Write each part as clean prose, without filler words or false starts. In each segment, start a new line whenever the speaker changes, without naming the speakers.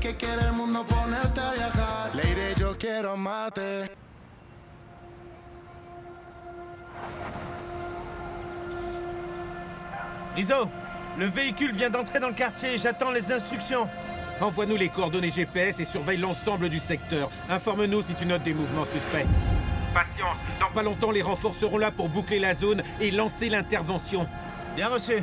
que quiere el mundo ponerte a viajar. Lady, yo quiero mate.
Rizzo, le véhicule vient d'entrer dans le quartier, j'attends les instructions. Envoie-nous les coordonnées GPS et surveille l'ensemble du secteur. Informe-nous si tu notes des mouvements suspects. Patience, dans pas longtemps, les renforts seront là pour boucler la zone et lancer l'intervention. Bien reçu.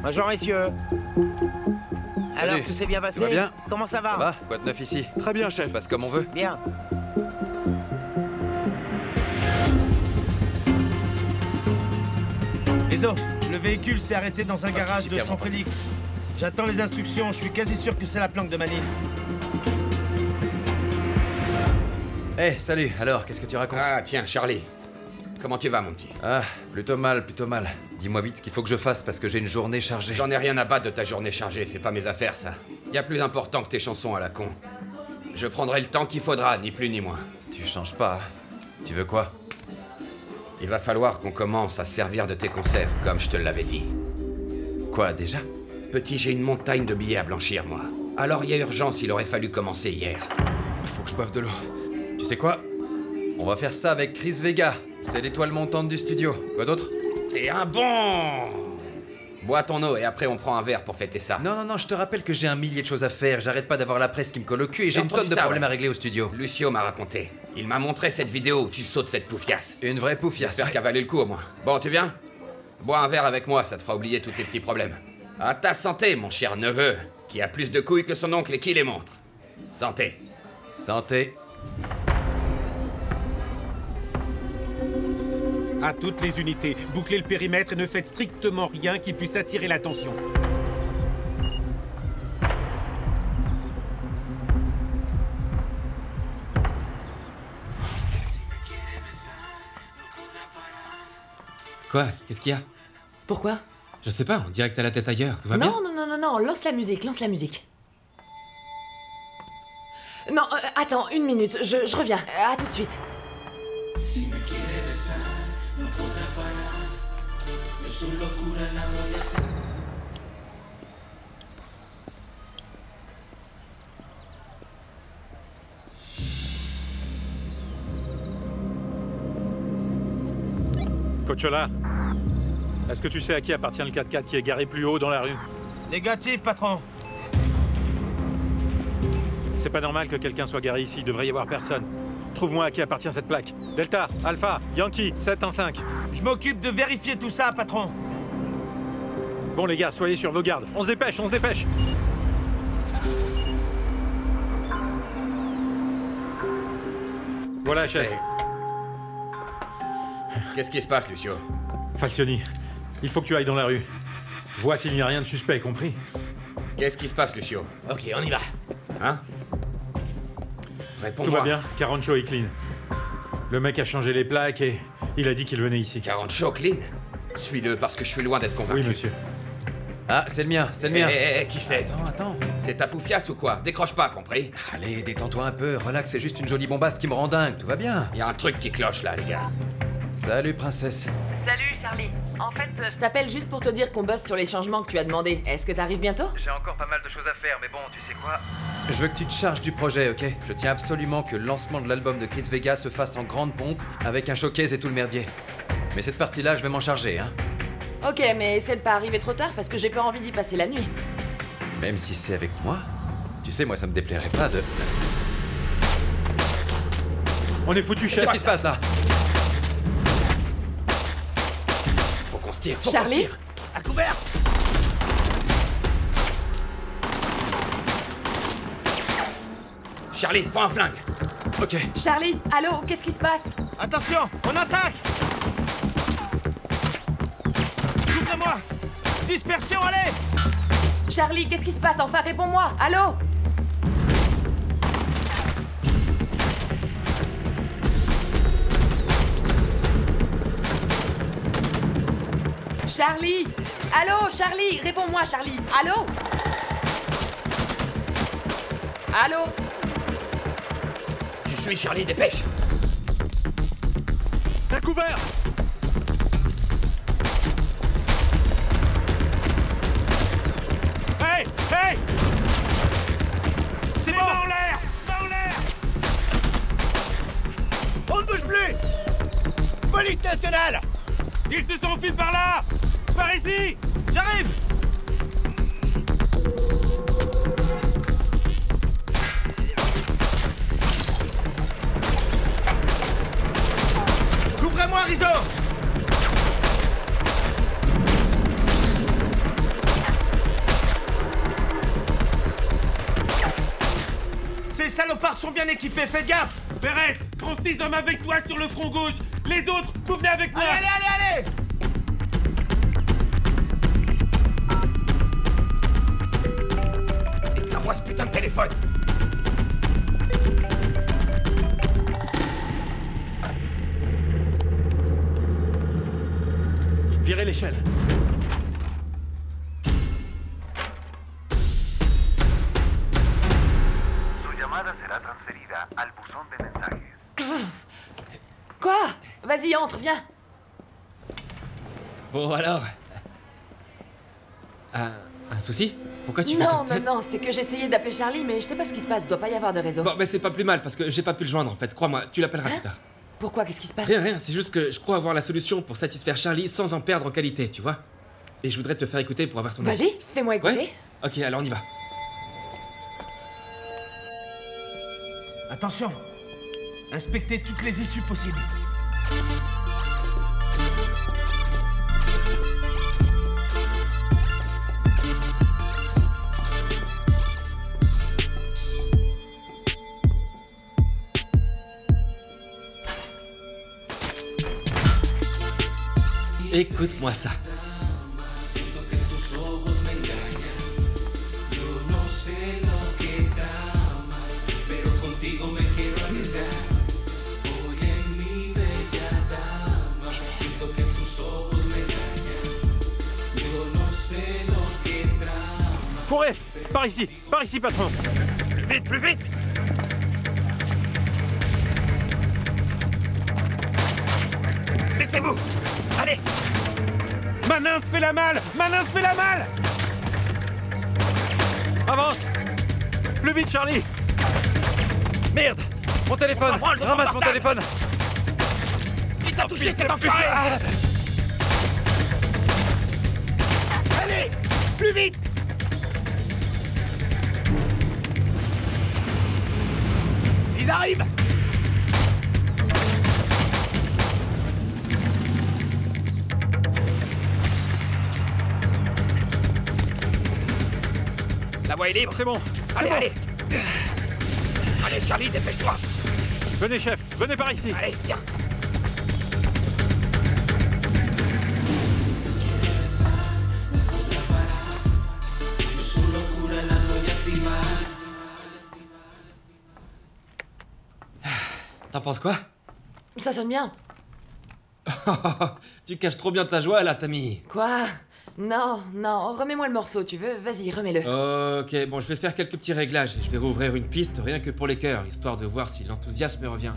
Bonjour messieurs.
Salut.
Alors, tout s'est bien passé?
Tout va bien?
Comment ça va?
Ça va? Quoi de neuf ici?
Très bien, chef.
Ça se passe comme on veut.
Bien.
Rizzo, le véhicule s'est arrêté dans un garage de
super,
San
mon pote.
Félix. J'attends les instructions, je suis quasi sûr que c'est la planque de Manille.
Eh, salut. Alors, qu'est-ce que tu racontes?
Ah, tiens, Charlie. Comment tu vas, mon petit?
Ah, plutôt mal, plutôt mal. Dis-moi vite ce qu'il faut que je fasse parce que j'ai une journée chargée.
J'en ai rien à battre de ta journée chargée, c'est pas mes affaires, ça. Y a plus important que tes chansons à la con. Je prendrai le temps qu'il faudra, ni plus ni moins.
Tu changes pas, hein? Tu veux quoi?
Il va falloir qu'on commence à se servir de tes concerts, comme je te l'avais dit.
Quoi, déjà?
Petit, j'ai une montagne de billets à blanchir, moi. Alors il y a urgence, il aurait fallu commencer hier.
Faut que je boive de l'eau. Tu sais quoi? On va faire ça avec Chris Vega. C'est l'étoile montante du studio. Quoi d'autre?
T'es un bon! Bois ton eau et après on prend un verre pour fêter ça.
Non, je te rappelle que j'ai un millier de choses à faire. J'arrête pas d'avoir la presse qui me colle au cul et j'ai une
entendu
tonne de
ça,
problèmes
ouais.
à régler au studio.
Lucio m'a raconté. Il m'a montré cette vidéo où tu sautes cette poufiasse.
Une vraie poufiasse.
J'espère qu'elle valait le coup au moins. Bon, tu viens? Bois un verre avec moi, ça te fera oublier tous tes petits problèmes. À ta santé, mon cher neveu, qui a plus de couilles que son oncle et qui les montre. Santé.
Santé.
À toutes les unités, bouclez le périmètre et ne faites strictement rien qui puisse attirer l'attention.
Quoi? Qu'est-ce qu'il y a?
Pourquoi?
Je sais pas, on dirait que t'as la tête ailleurs. Tout va bien?
Non, lance la musique, lance la musique. Non, attends, une minute, je reviens. À tout de suite.
Cochola, est-ce que tu sais à qui appartient le 4x4 qui est garé plus haut dans la rue?
Négatif, patron.
C'est pas normal que quelqu'un soit garé ici, il devrait y avoir personne. Trouve-moi à qui appartient cette plaque. Delta, Alpha, Yankee, 715.
Je m'occupe de vérifier tout ça, patron.
Bon les gars, soyez sur vos gardes. On se dépêche, on se dépêche. Voilà, chef.
Qu'est-ce qui se passe, Lucio?
Falcioni, il faut que tu ailles dans la rue. Vois s'il n'y a rien de suspect, compris?
Qu'est-ce qui se passe, Lucio?
Ok, on y va.
Hein?
Tout
Réponds-moi.
va bien, Carancho est clean. Le mec a changé les plaques et il a dit qu'il venait ici.
Carancho clean? Suis-le parce que je suis loin d'être convaincu.
Oui, monsieur.
Ah, c'est le mien, c'est le mien.
Qui c'est?
Attends.
C'est ta poufiasse ou quoi? Décroche pas, compris?
Allez, détends-toi un peu, relax, c'est juste une jolie bombasse qui me rend dingue, tout va bien.
Y a un truc qui cloche là, les gars.
Salut, princesse.
Salut, Charlie. En fait, je t'appelle juste pour te dire qu'on bosse sur les changements que tu as demandé. Est-ce que t'arrives bientôt?
J'ai encore pas mal de choses à faire, mais bon, tu sais quoi? Je veux que tu te charges du projet, ok? Je tiens absolument que le lancement de l'album de Chris Vega se fasse en grande pompe, avec un showcase et tout le merdier. Mais cette partie-là, je vais m'en charger, hein?
Ok, mais essaie de pas arriver trop tard parce que j'ai pas envie d'y passer la nuit.
Même si c'est avec moi? Tu sais, moi, ça me déplairait pas de...
On est foutu, chef.
Qu'est-ce qui se passe, là?
Faut qu'on se tire, faut
Charlie?
qu'on se tire.
À couvert!
Charlie, prends un flingue.
Ok.
Charlie, allô, qu'est-ce qui se passe?
Attention, on attaque. Ouvrez-moi. Dispersion, allez.
Charlie, qu'est-ce qui se passe? Enfin, réponds-moi. Allô? Charlie! Allô, Charlie! Réponds-moi, Charlie! Allô? Allô?
Tu
suis, Charlie, dépêche.
À couvert! Hey! Hey! C'est bon!
Main en l'air! Main en l'air!
On ne bouge plus! Police nationale!
Ils se sont enfuis par là! Par ici! J'arrive! Couvrez-moi, Rizzo! Ces salopards sont bien équipés, faites gaffe! Pérez, prends 6 hommes avec toi sur le front gauche! Les autres, vous venez avec moi! Allez, allez, allez!
Éteins-moi ce putain de téléphone.
Virez l'échelle.
Su llamada será transferida al buzón de mensajes.
Quoi? Vas-y, entre, viens.
Bon, alors. Un souci? Pourquoi tu fais ça?
Non, c'est que j'essayais d'appeler Charlie, mais je sais pas ce qui se passe, doit pas y avoir de réseau.
Bon, mais c'est pas plus mal parce que j'ai pas pu le joindre en fait. Crois-moi, tu l'appelleras plus tard.
Pourquoi? Qu'est-ce qui se passe?
Rien, c'est juste que je crois avoir la solution pour satisfaire Charlie sans en perdre en qualité, tu vois. Et je voudrais te faire écouter pour avoir ton avis.
Vas-y, fais-moi écouter.
Ouais? Ok, alors on y va.
Attention! Inspectez toutes les issues possibles.
Écoute-moi ça.
Courez! Par ici, patron!
Vite, plus vite! Laissez-vous! Allez!
Manin se fait la malle! Manin se fait la malle!
Avance! Plus vite, Charlie! Merde! Mon téléphone!
Ramasse
Ramasse mon téléphone!
Il t'a touché, cet enfoiré!
Allez! Plus vite! Ils arrivent!
La voie est libre.
C'est bon!
Allez,
bon.
allez! Allez, Charlie, dépêche-toi!
Venez, chef! Venez par ici!
Allez, viens!
T'en penses quoi?
Ça sonne bien.
Tu caches trop bien ta joie là, Tammy.
Quoi? Non, remets-moi le morceau, tu veux? Vas-y, remets-le.
Ok, bon, je vais faire quelques petits réglages et je vais rouvrir une piste rien que pour les chœurs, histoire de voir si l'enthousiasme revient.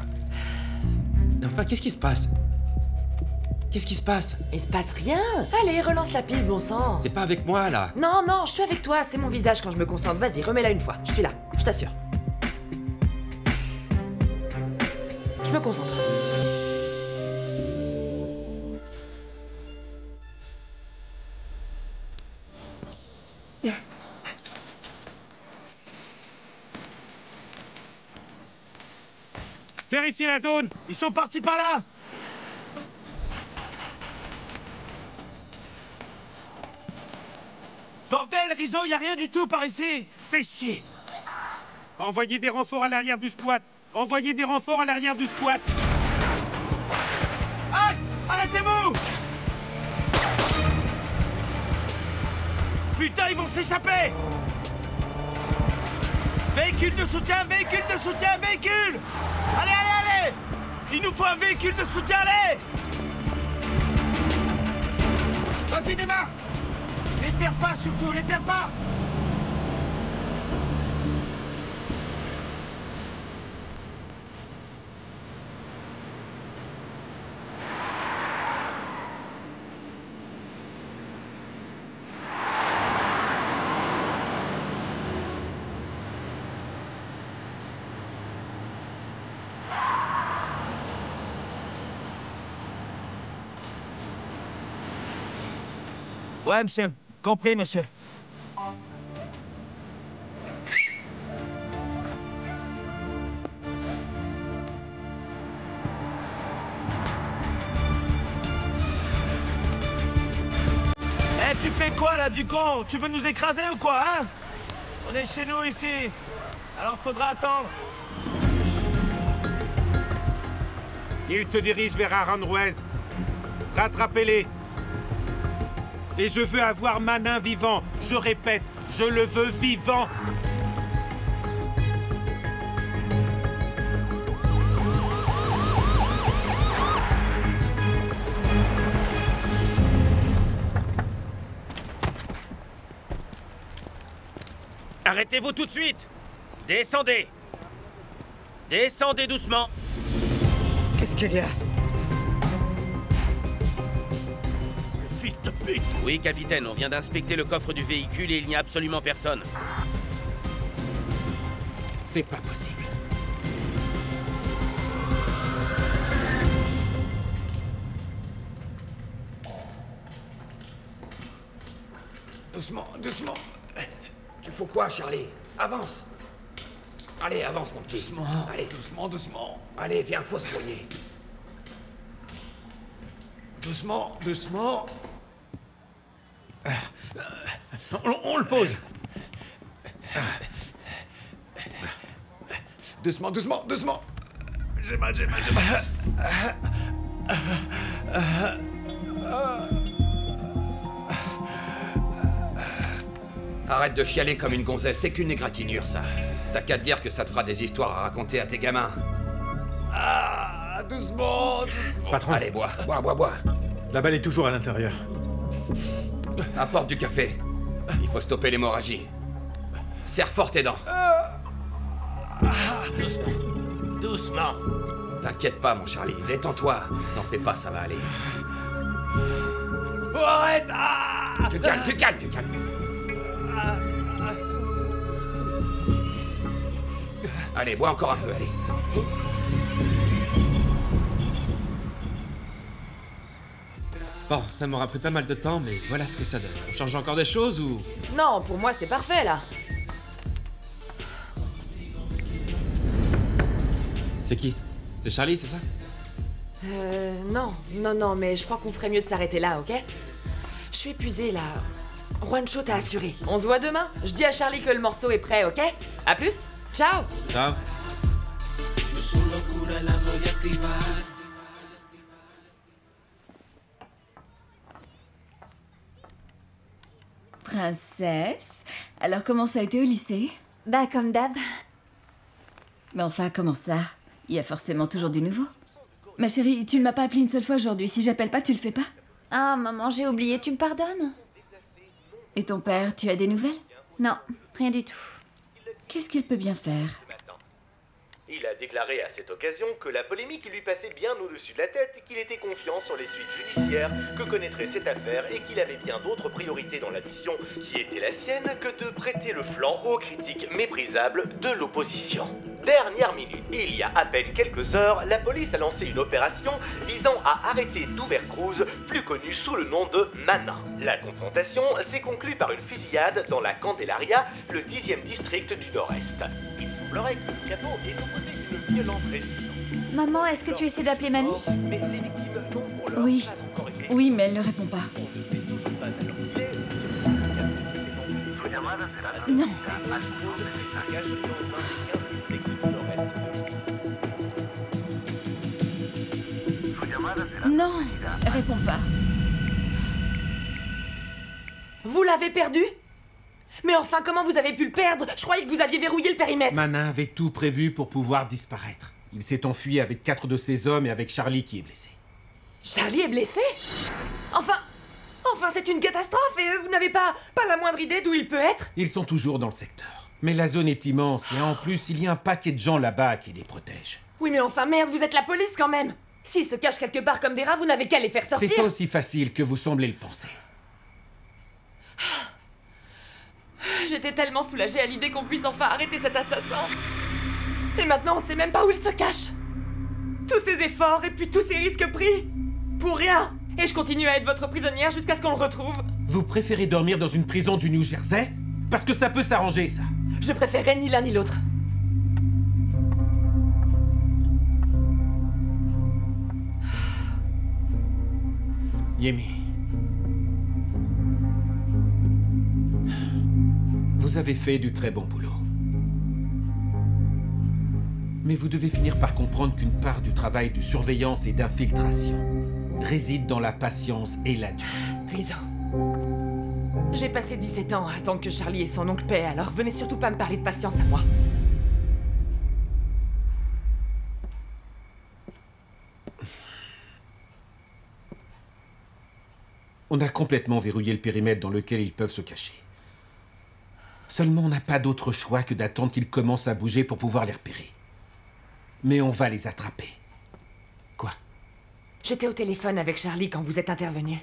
Enfin, qu'est-ce qui se passe? Qu'est-ce qui se passe?
Il se passe rien. Allez, relance la piste, bon sang.
T'es pas avec moi là?
Non, je suis avec toi, c'est mon visage quand je me concentre. Vas-y, remets-la une fois. Je suis là, je t'assure. Je me concentre.
Vérifiez la zone! Ils sont partis par là! Bordel, Rizzo, y a rien du tout par ici! Fais chier! Envoyez des renforts à l'arrière du squat! Envoyez des renforts à l'arrière du squat! Halt! Arrêtez-vous! Putain, ils vont s'échapper! Véhicule de soutien, véhicule de soutien, véhicule! Allez, allez, allez! Il nous faut un véhicule de soutien, allez! Vas-y, démarre! Les terre pas, surtout, les terre pas!
Ouais, monsieur. Compris, monsieur. Eh, tu fais quoi, là, du con? Tu veux nous écraser ou quoi, hein? On est chez nous, ici. Alors, faudra attendre.
Ils se dirigent vers Aranjuez. Rattrapez-les. Et je veux avoir Manin vivant. Je répète, je le veux vivant.
Arrêtez-vous tout de suite. Descendez. Descendez doucement.
Qu'est-ce qu'il y a?
Fils de pute! Oui, capitaine, on vient d'inspecter le coffre du véhicule et il n'y a absolument personne.
C'est pas possible.
Doucement, doucement. Tu fais quoi, Charlie? Avance. Allez, avance, mon petit.
Doucement.
Allez,
Doucement, doucement.
allez, viens, faut se brouiller.
Doucement, doucement.
On le pose.
Doucement, doucement, doucement. J'ai mal, j'ai mal, j'ai mal.
Arrête de chialer comme une gonzesse, c'est qu'une égratignure, ça. T'as qu'à te dire que ça te fera des histoires à raconter à tes gamins.
Ah, doucement, doucement.
Patron,
Allez, bois, bois, bois, bois.
la balle est toujours à l'intérieur.
Apporte du café. Il faut stopper l'hémorragie. Serre fort tes dents.
Doucement. Doucement.
T'inquiète pas, mon Charlie, détends-toi. T'en fais pas, ça va aller.
Oh, arrête. Ah.
Tu calmes, tu calmes, tu calmes. Allez, bois encore un peu, allez.
Bon, ça m'aura pris pas mal de temps, mais voilà ce que ça donne. On change encore des choses ou...
Non, pour moi, c'est parfait, là.
C'est qui? C'est Charlie, c'est ça?
Non, mais je crois qu'on ferait mieux de s'arrêter là, ok? Je suis épuisée, là. Juancho t'a assuré. On se voit demain. Je dis à Charlie que le morceau est prêt, ok? À plus. Ciao.
Ciao.
Princesse, alors comment ça a été au lycée?
Bah comme d'hab.
Mais enfin, comment ça? Il y a forcément toujours du nouveau. Ma chérie, tu ne m'as pas appelé une seule fois aujourd'hui. Si j'appelle pas, tu le fais pas?
Ah maman, j'ai oublié, tu me pardonnes?
Et ton père, tu as des nouvelles?
Non, rien du tout.
Qu'est-ce qu'il peut bien faire?
Il a déclaré à cette occasion que la polémique lui passait bien au-dessus de la tête, qu'il était confiant sur les suites judiciaires que connaîtrait cette affaire et qu'il avait bien d'autres priorités dans la mission qui était la sienne que de prêter le flanc aux critiques méprisables de l'opposition. Dernière minute, il y a à peine quelques heures, la police a lancé une opération visant à arrêter Dover Cruz, plus connu sous le nom de Manin. La confrontation s'est conclue par une fusillade dans la Candelaria, le 10e district du Nord-Est. Il semblerait que le capot ait opposé une violente résistance.
Maman, est-ce que tu essaies d'appeler mamie?
Mais les victimes n'ont pour l'heure
Oui.
pas encore été...
Oui, mais elle ne répond pas. Non. Non, réponds pas.
Vous l'avez perdu? Mais enfin, comment vous avez pu le perdre? Je croyais que vous aviez verrouillé le périmètre.
Manin avait tout prévu pour pouvoir disparaître. Il s'est enfui avec 4 de ses hommes et avec Charlie qui est blessé.
Charlie est blessé? Enfin, c'est une catastrophe et vous n'avez pas la moindre idée d'où il peut être?
Ils sont toujours dans le secteur. Mais la zone est immense et en plus, il y a un paquet de gens là-bas qui les protègent.
Oui, mais enfin, merde, vous êtes la police quand même. S'ils se cachent quelque part comme des rats, vous n'avez qu'à les faire sortir.
C'est pas aussi facile que vous semblez le penser.
J'étais tellement soulagée à l'idée qu'on puisse enfin arrêter cet assassin. Et maintenant, on sait même pas où il se cache. Tous ces efforts et puis tous ces risques pris. Pour rien. Et je continue à être votre prisonnière jusqu'à ce qu'on le retrouve.
Vous préférez dormir dans une prison du New Jersey? Parce que ça peut s'arranger, ça.
Je préférerais ni l'un ni l'autre.
Yemi. Vous avez fait du très bon boulot. Mais vous devez finir par comprendre qu'une part du travail de surveillance et d'infiltration réside dans la patience et la durée.
Rizzo. J'ai passé 17 ans à attendre que Charlie et son oncle paient, alors venez surtout pas me parler de patience à moi.
On a complètement verrouillé le périmètre dans lequel ils peuvent se cacher. Seulement, on n'a pas d'autre choix que d'attendre qu'ils commencent à bouger pour pouvoir les repérer. Mais on va les attraper. Quoi?
J'étais au téléphone avec Charlie quand vous êtes intervenu.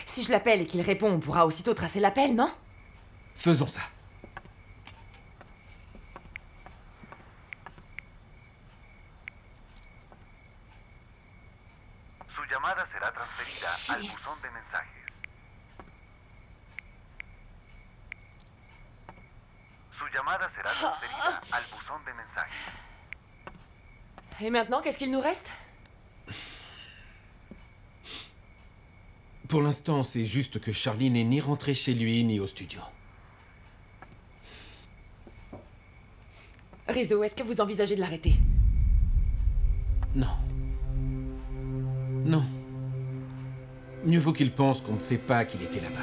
Si je l'appelle et qu'il répond, on pourra aussitôt tracer l'appel, non?
Faisons ça.
Su llamada será transferida al buzón de mensajes. Su llamada será transferida al buzón de mensajes.
Et maintenant, qu'est-ce qu'il nous reste?
Pour l'instant, c'est juste que Charlie n'est ni rentré chez lui, ni au studio.
Rizzo, est-ce que vous envisagez de l'arrêter?
Non. Non. Mieux vaut qu'il pense qu'on ne sait pas qu'il était là-bas.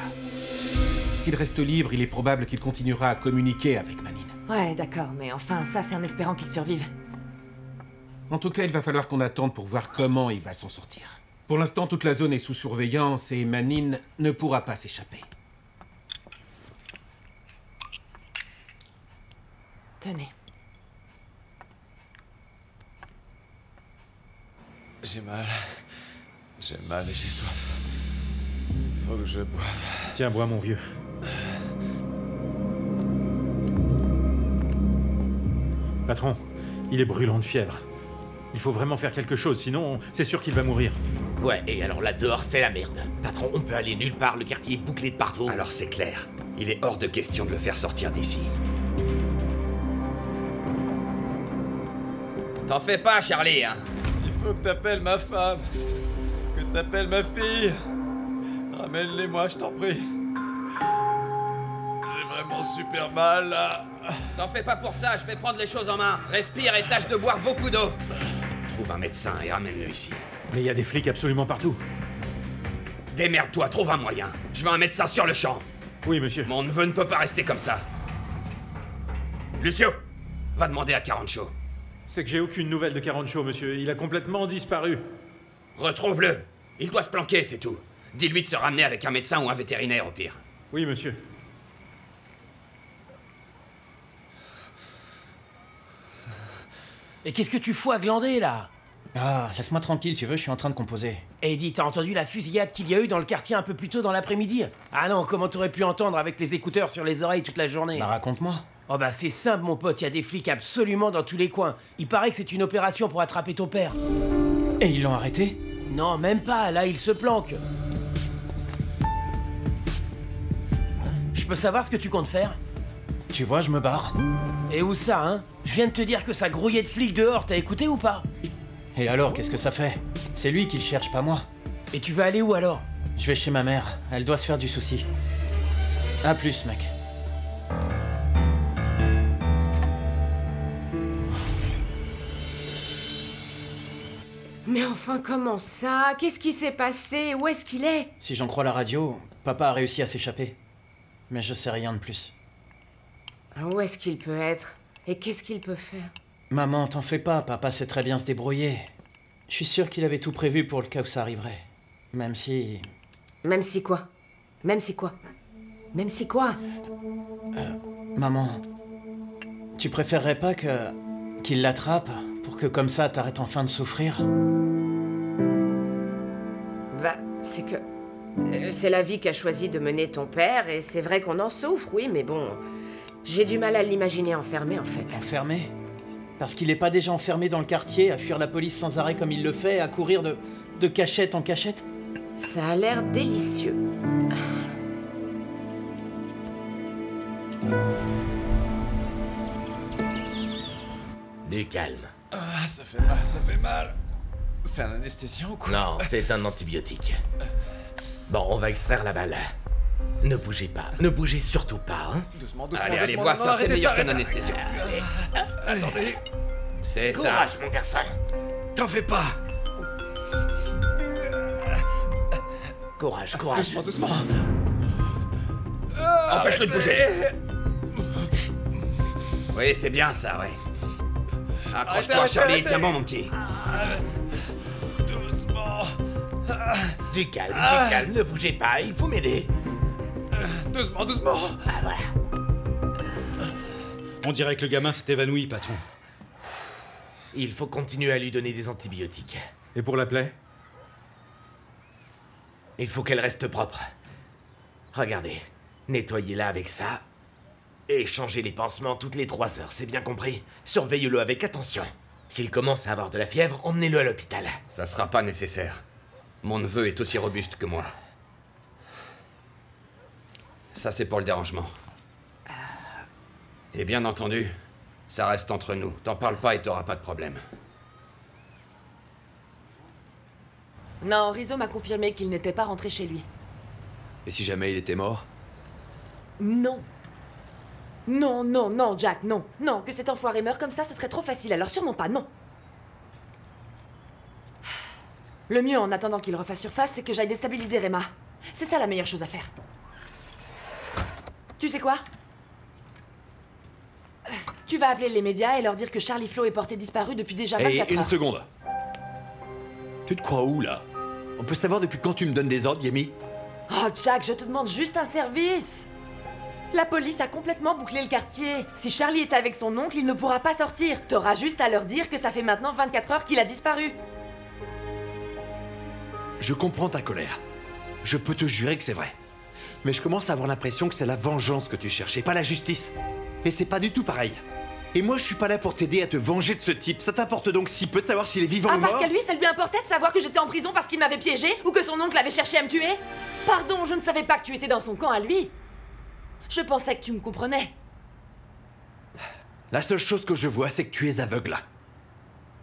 S'il reste libre, il est probable qu'il continuera à communiquer avec Manine.
Ouais, d'accord, mais enfin, ça, c'est en espérant qu'il survive.
En tout cas, il va falloir qu'on attende pour voir comment il va s'en sortir. Pour l'instant, toute la zone est sous surveillance et Manine ne pourra pas s'échapper.
Tenez.
J'ai mal et j'ai soif. Faut que je boive.
Tiens, bois mon vieux. Patron, il est brûlant de fièvre. Il faut vraiment faire quelque chose, sinon c'est sûr qu'il va mourir.
Ouais, et alors là dehors, c'est la merde. Patron, on peut aller nulle part, le quartier est bouclé de partout.
Alors c'est clair. Il est hors de question de le faire sortir d'ici. T'en fais pas, Charlie, hein?
Il faut que t'appelles ma femme. Que t'appelles ma fille. Ramène-les-moi, je t'en prie. J'ai vraiment super mal, là.
T'en fais pas pour ça, je vais prendre les choses en main. Respire et tâche de boire beaucoup d'eau. Trouve un médecin et ramène-le ici.
Mais il y a des flics absolument partout.
Démerde-toi, trouve un moyen. Je veux un médecin sur le champ.
Oui, monsieur.
Mon neveu ne peut pas rester comme ça. Lucio, va demander à Carancho.
C'est que j'ai aucune nouvelle de Carancho, monsieur. Il a complètement disparu.
Retrouve-le. Il doit se planquer, c'est tout. Dis-lui de se ramener avec un médecin ou un vétérinaire, au pire.
Oui, monsieur.
Mais qu'est-ce que tu fous à glander, là?
Ah, laisse-moi tranquille, tu veux, je suis en train de composer.
Et dis, t'as entendu la fusillade qu'il y a eu dans le quartier un peu plus tôt dans l'après-midi? Ah non, comment t'aurais pu entendre avec les écouteurs sur les oreilles toute la journée?
Bah raconte-moi.
Oh bah c'est simple, mon pote, il y a des flics absolument dans tous les coins. Il paraît que c'est une opération pour attraper ton père.
Et ils l'ont arrêté?
Non, même pas, là il se planque. Je peux savoir ce que tu comptes faire?
Tu vois, je me barre.
Et où ça, hein? Je viens de te dire que ça grouillait de flics dehors, t'as écouté ou pas?
Et alors, qu'est-ce que ça fait? C'est lui qui le cherche, pas moi.
Et tu vas aller où alors?
Je vais chez ma mère, elle doit se faire du souci. À plus, mec.
Mais enfin, comment ça? Qu'est-ce qui s'est passé? Où est-ce qu'il est?
Si j'en crois la radio, papa a réussi à s'échapper. Mais je sais rien de plus.
Où est-ce qu'il peut être? Et qu'est-ce qu'il peut faire?
Maman, t'en fais pas, papa sait très bien se débrouiller. Je suis sûr qu'il avait tout prévu pour le cas où ça arriverait. Même si...
Même si quoi? Même si quoi? Même si quoi?
Maman, tu préférerais pas qu'il l'attrape pour que comme ça t'arrêtes enfin de souffrir?
Bah, c'est que... c'est la vie qu'a choisi de mener ton père, et c'est vrai qu'on en souffre, oui, mais bon... J'ai du mal à l'imaginer enfermé, en fait.
Enfermé? Parce qu'il est pas déjà enfermé dans le quartier, à fuir la police sans arrêt comme il le fait, à courir de cachette en cachette?
Ça a l'air délicieux.
calme.
Ah, ça fait mal, ça fait mal. C'est un anesthésiant ou quoi?
Non, c'est un antibiotique. Bon, on va extraire la balle. Ne bougez pas, ne bougez surtout pas, hein.
Doucement, doucement,
Allez, allez,
doucement,
bois
non,
ça, c'est
arrêtez
meilleur
ça,
qu'un anesthésiant.
Attendez.
C'est ça.
Courage, mon garçon.
T'en fais pas.
Courage, courage.
Doucement, doucement.
Empêche-le de bouger. Oui, c'est bien ça, ouais. Accroche-toi, Charlie, tiens bon, mon petit.
Doucement.
Du calme, ne bougez pas, il faut m'aider.
Doucement, doucement.
Ah, voilà.
On dirait que le gamin s'est évanoui, patron.
Il faut continuer à lui donner des antibiotiques.
Et pour la plaie?
Il faut qu'elle reste propre. Regardez, nettoyez-la avec ça. Et changez les pansements toutes les 3 heures, c'est bien compris? Surveillez-le avec attention. S'il commence à avoir de la fièvre, emmenez-le à l'hôpital.
Ça sera pas nécessaire. Mon neveu est aussi robuste que moi. Ça, c'est pour le dérangement. Et bien entendu, ça reste entre nous. T'en parles pas et t'auras pas de problème.
Non, Rizzo m'a confirmé qu'il n'était pas rentré chez lui.
Et si jamais il était mort?
Non. Non, non, non, Jack, non. Non, que cet enfoiré meure comme ça, ce serait trop facile, alors sûrement pas, non. Le mieux, en attendant qu'il refasse surface, c'est que j'aille déstabiliser Rema. C'est ça la meilleure chose à faire. Tu sais quoi? Tu vas appeler les médias et leur dire que Charlie Flo est porté disparu depuis déjà 24 heures.
Hey, une seconde. Tu te crois où, là? On peut savoir depuis quand tu me donnes des ordres, Yemi?
Oh, Jack, je te demande juste un service. La police a complètement bouclé le quartier. Si Charlie est avec son oncle, il ne pourra pas sortir. T'auras juste à leur dire que ça fait maintenant 24 heures qu'il a disparu.
Je comprends ta colère. Je peux te jurer que c'est vrai. Mais je commence à avoir l'impression que c'est la vengeance que tu cherches et pas la justice. Et c'est pas du tout pareil. Et moi, je suis pas là pour t'aider à te venger de ce type. Ça t'importe donc si peu de savoir s'il est vivant ou mort?
Parce qu'à lui, ça lui importait de savoir que j'étais en prison parce qu'il m'avait piégé ou que son oncle avait cherché à me tuer? Pardon, je ne savais pas que tu étais dans son camp à lui. Je pensais que tu me comprenais.
La seule chose que je vois, c'est que tu es aveugle.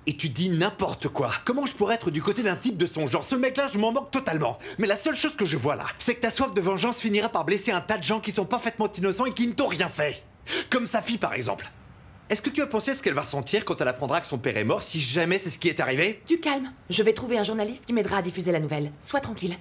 Et tu dis n'importe quoi. Comment je pourrais être du côté d'un type de son genre? Ce mec-là, je m'en moque totalement. Mais la seule chose que je vois là, c'est que ta soif de vengeance finira par blesser un tas de gens qui sont parfaitement innocents et qui ne t'ont rien fait. Comme sa fille, par exemple. Est-ce que tu as pensé à ce qu'elle va sentir quand elle apprendra que son père est mort, si jamais c'est ce qui est arrivé?
Du calme. Je vais trouver un journaliste qui m'aidera à diffuser la nouvelle. Sois tranquille.